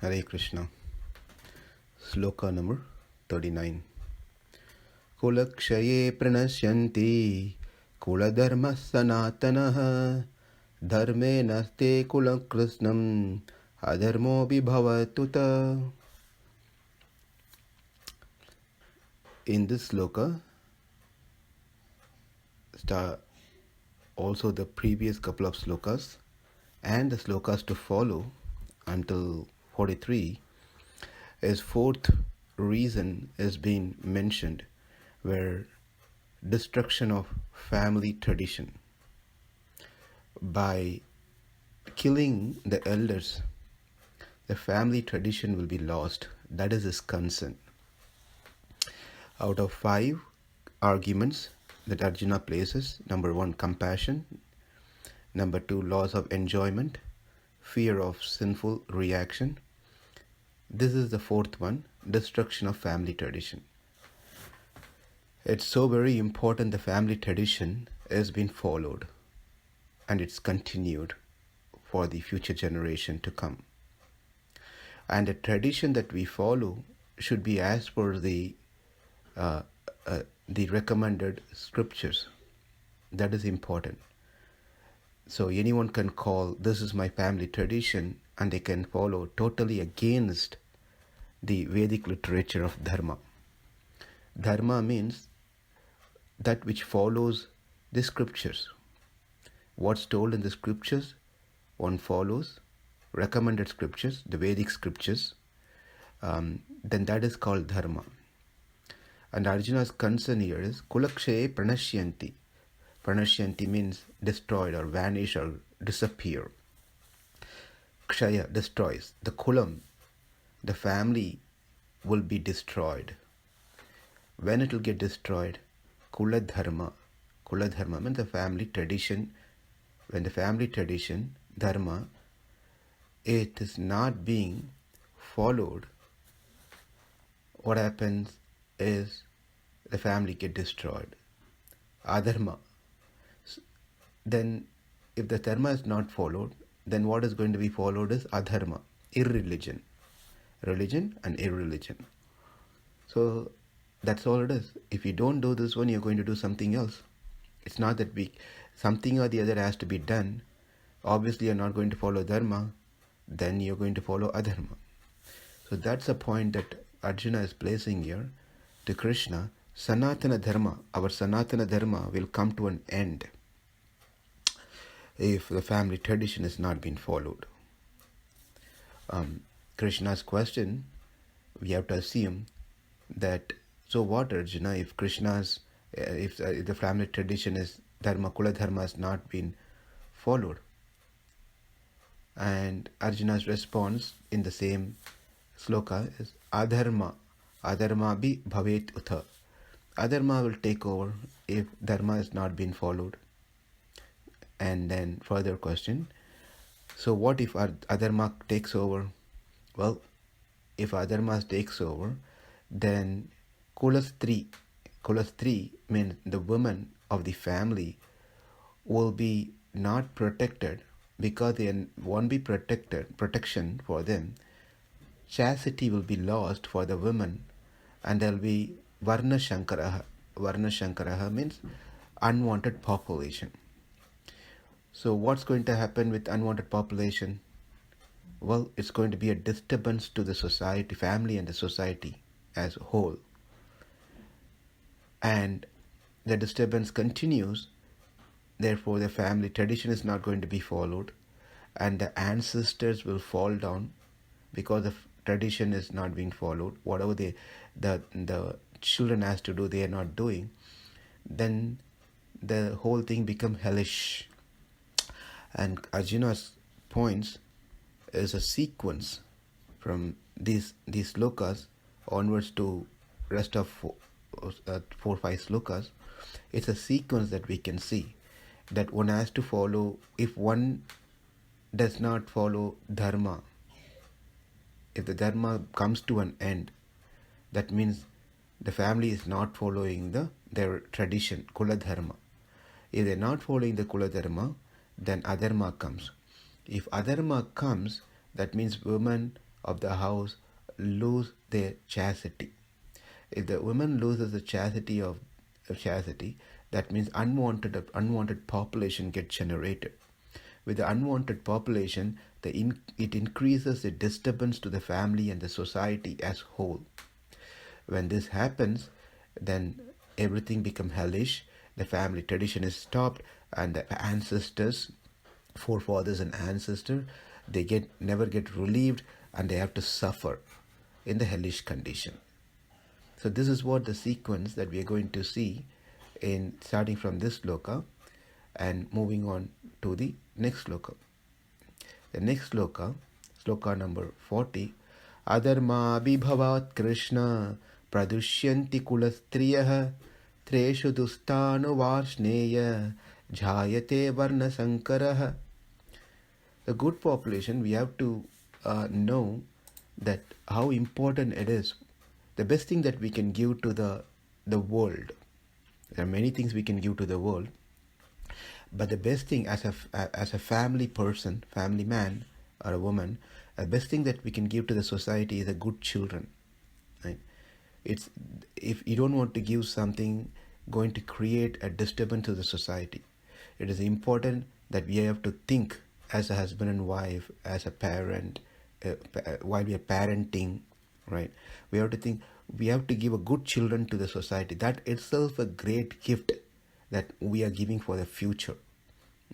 Hare Krishna. Sloka number 39. Kula-kṣaye praṇaśyanti kula-dharmāḥ sanātanāḥ dharme naṣṭe kṛtsnam adharmo-bhibhavaty. In this sloka, also the previous couple of slokas and the slokas to follow until 43, is fourth reason is being mentioned, where destruction of family tradition. By killing the elders, the family tradition will be lost. That is his concern. Out of 5 arguments that Arjuna places, number 1, compassion, number 2, loss of enjoyment, fear of sinful reaction. This is the fourth one, destruction of family tradition. It's so very important the family tradition has been followed and it's continued for the future generation to come. And the tradition that we follow should be as per the recommended scriptures. That is important. So anyone can call, this is my family tradition, and they can follow totally against the Vedic literature of dharma. Dharma means that which follows the scriptures. What's told in the scriptures, one follows. Recommended scriptures, the Vedic scriptures, then that is called dharma. And Arjuna's concern here is kula-kṣaye praṇaśyanti. Praṇaśyanti means destroyed or vanish or disappear. Kṣaya destroys. The kulam, the family, will be destroyed. When it will get destroyed, kula-dharmāḥ. Kula-dharmāḥ means the family tradition. When the family tradition, dharma, it is not being followed, what happens is the family get destroyed. Adharmo. Then if the dharma is not followed, then what is going to be followed is adharmo, irreligion. Religion and irreligion. So that's all it is. If you don't do this one, you're going to do something else. It's not that something or the other has to be done. Obviously you're not going to follow dharma, then you're going to follow adharma. So that's a point that Arjuna is placing here to Krishna. Sanātanāḥ, our sanātana dharma will come to an end if the family tradition is not being followed. Krishna's question, we have to assume that, so what, Arjuna, if Krishna's, if the family tradition is dharma, kula-dharma has not been followed? And Arjuna's response in the same sloka is adharmo, adharmābhibhavāt. Adharma will take over if dharma has not been followed. And then further question, so what if adharma takes over? Well, if adharma takes over, then kula-kṣaye means the women of the family will be not protected because there won't be protection for them. Chastity will be lost for the women, and there will be varna-shankaraha. Varna-shankaraha means unwanted population. So what's going to happen with unwanted population? Well, it's going to be a disturbance to the society, family and the society as a whole. And the disturbance continues, therefore the family tradition is not going to be followed, and the ancestors will fall down because the tradition is not being followed. Whatever the children has to do, they are not doing. Then the whole thing become hellish. And Arjuna's points is a sequence from these slokas onwards to rest of 4 or 5 slokas. It's a sequence that we can see that one has to follow. If one does not follow dharma, if the dharma comes to an end, that means the family is not following their tradition, kula-dharmāḥ. If they're not following the kula-dharmāḥ, then adharma comes. If adharma comes, that means women of the house lose their chastity. If the woman loses the chastity of chastity, that means unwanted population gets generated. With the unwanted population, it increases the disturbance to the family and the society as whole. When this happens, then everything becomes hellish. The family tradition is stopped, and the ancestors, forefathers and ancestors, they never get relieved, and they have to suffer in the hellish condition. So this is what the sequence that we are going to see in starting from this sloka and moving on to the next sloka. The next sloka, sloka number 40, adharmaḥbhibhavāt kṛṣṇa praṇaśyanti kulastriyah treshu dustanu varshneya jhayate varna sankarah. The good population, we have to know that how important it is. The best thing that we can give to the world. There are many things we can give to the world, but the best thing as a family person, family man or a woman, the best thing that we can give to the society is a good children. Right? It's if you don't want to give something going to create a disturbance to the society, it is important that we have to think as a husband and wife, as a parent, while we are parenting, right? We have to think, we have to give a good children to the society. That itself a great gift that we are giving for the future.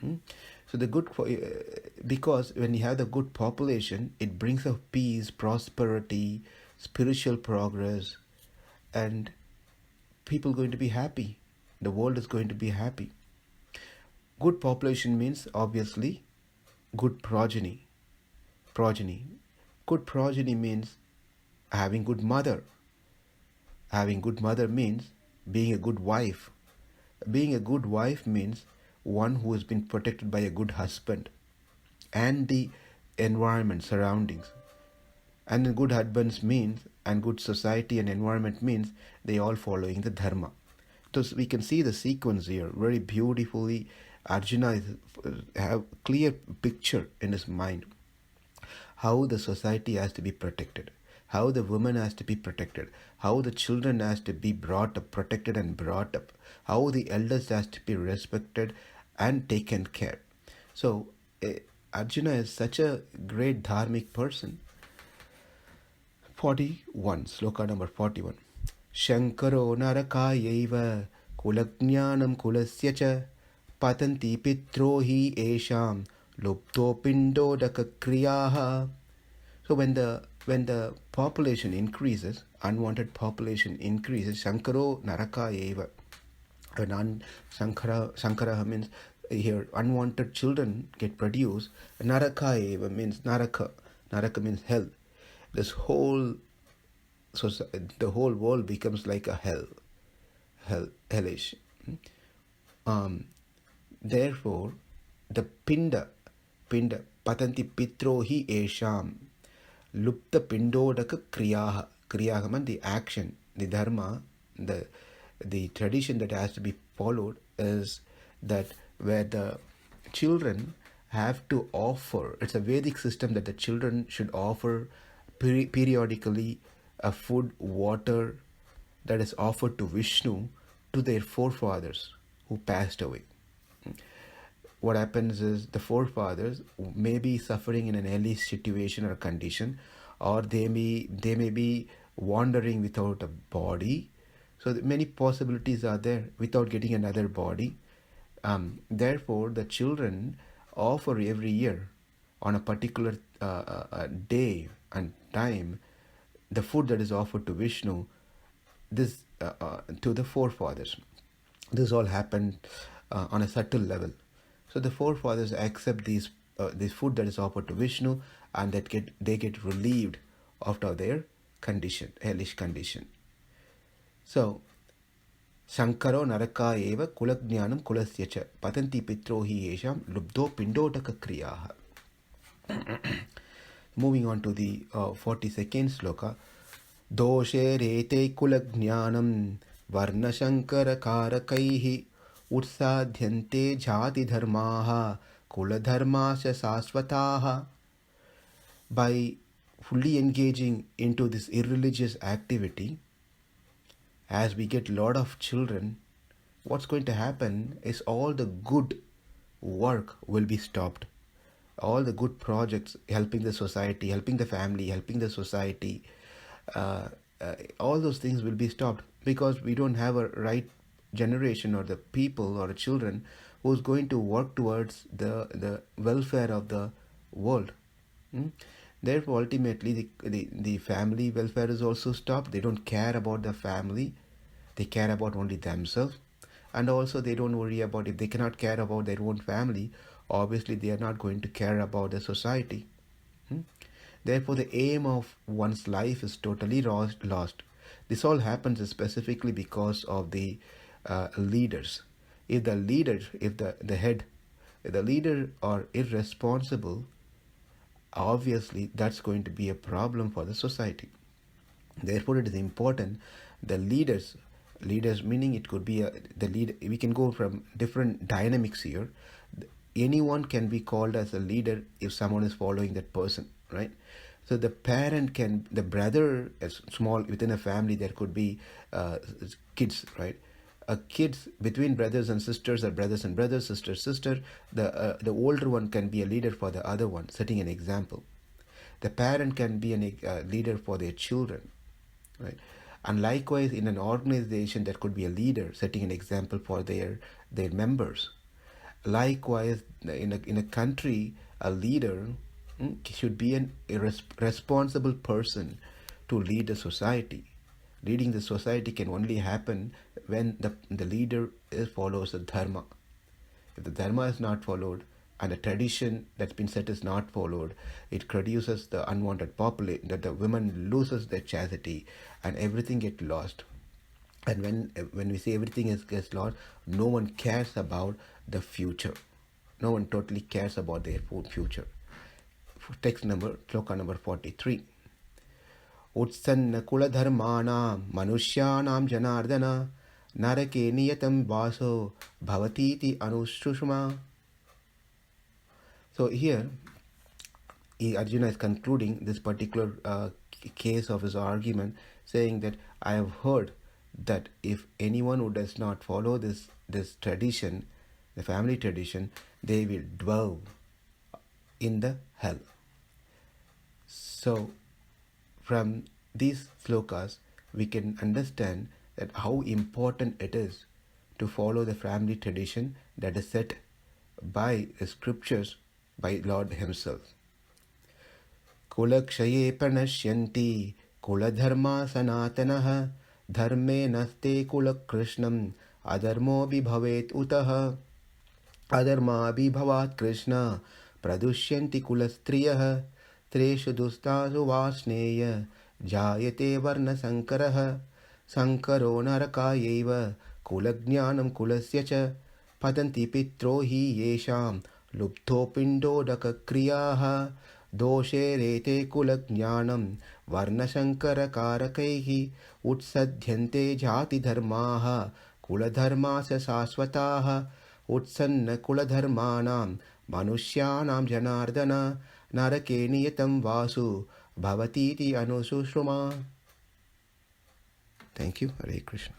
So the good, because when you have the good population, it brings up peace, prosperity, spiritual progress, and people are going to be happy. The world is going to be happy. Good population means obviously good progeny. Good progeny means having good mother. Having good mother means being a good wife. Being a good wife means one who has been protected by a good husband and the environment, surroundings. And good husbands means, and good society and environment means, they all following the dharma. So we can see the sequence here very beautifully. Arjuna have clear picture in his mind how the society has to be protected, how the woman has to be protected, how the children has to be brought up, protected and brought up, how the elders has to be respected and taken care. So Arjuna is such a great dharmic person. 41, sloka number 41. Shankaro narakayaiva kula-jnanam kulasya patanti pitro hi esham lupto pindodaka kriyaha. So when the population increases, unwanted population increases, Shankaro narakayaiva. Sankara means here unwanted children get produced. Narakayaiva means naraka. Naraka means hell. This whole the whole world becomes like a hellish. Therefore, the pinda patanti pitro hi esham lupta pindodaka kriyaha. Kriyaha means the action, the dharma, the tradition that has to be followed is that where the children have to offer, it's a Vedic system that the children should offer periodically a food, water that is offered to Vishnu to their forefathers who passed away. What happens is the forefathers may be suffering in an hellish situation or condition, or they may be wandering without a body. So many possibilities are there without getting another body. Therefore, the children offer every year on a particular day and time the food that is offered to Vishnu, this to the forefathers. This all happened on a subtle level. So the forefathers accept this food that is offered to Vishnu, and they get relieved after their condition, hellish condition. So Shankaro narakayaiva kula-jnanam kulasya cha patanti pitro hi esham lubdo pindodaka kriyaha. Moving on to the 42nd sloka. Doshe rete kula-jnanam varna shankara karakaihi utsadhyante jati dharmaḥ kula-dharmāḥ sasvataḥ. By fully engaging into this irreligious activity, as we get a lot of children, what's going to happen is all the good work will be stopped. All the good projects helping the society, helping the family, helping the society, all those things will be stopped because we don't have a right generation or the people or children who's going to work towards the welfare of the world. Therefore, ultimately, the family welfare is also stopped. They don't care about the family. They care about only themselves. And also, they don't worry about, if they cannot care about their own family, obviously they are not going to care about the society. Therefore, the aim of one's life is totally lost. This all happens specifically because of the leaders. If the leader, if the head, if the leader are irresponsible, obviously that's going to be a problem for the society. Therefore, it is important the leaders meaning it could be the leader. We can go from different dynamics here. Anyone can be called as a leader if someone is following that person, right? So the parent can, the brother, as small within a family, there could be kids, right? Kids between brothers and sisters, or brothers and brothers, sister. The older one can be a leader for the other one, setting an example. The parent can be a leader for their children, right? And likewise, in an organization, there could be a leader setting an example for their members. Likewise, in a country, a leader should be a responsible person to lead the society. Leading the society can only happen when the leader follows the dharma. If the dharma is not followed and the tradition that's been set is not followed, it produces the unwanted population, that the women loses their chastity and everything gets lost. And when we say everything gets lost, no one cares about the future. No one totally cares about their future. Sloka number 43. Utsanna kula-dharmāḥ manuśyanam janardana narake niyatam vaso bhavatiti anushrushma. So here, Arjuna is concluding this particular case of his argument, saying that I have heard that if anyone who does not follow this tradition, the family tradition, they will dwell in the hell. So from these slokas, we can understand that how important it is to follow the family tradition that is set by the scriptures, by Lord himself. Kula-kṣaye praṇaśyanti kula-dharmāḥ sanātanāḥ dharme naṣṭe kula-kṛtsnam adharmo bhibhavat utah adharmābhibhavāt kṛṣṇa praṇaśyanti kula-striyah treshu dustasu vāsneya jayate varna-sankarah sankaro narakayeva kula-jñānam kulasya cha patanti pitro hi yesham luptho pindodaka-kriyāः doshe rete kula-jñānam varna-sankara-karakaihi utsadhyante jati-dharmāḥ kula-dharmāsya sāsvatāḥ utsanna kula-dharmānam manuśyanam janardana narake niyatam vasu bhavatiti anusushruma. Thank you. Hare Krishna.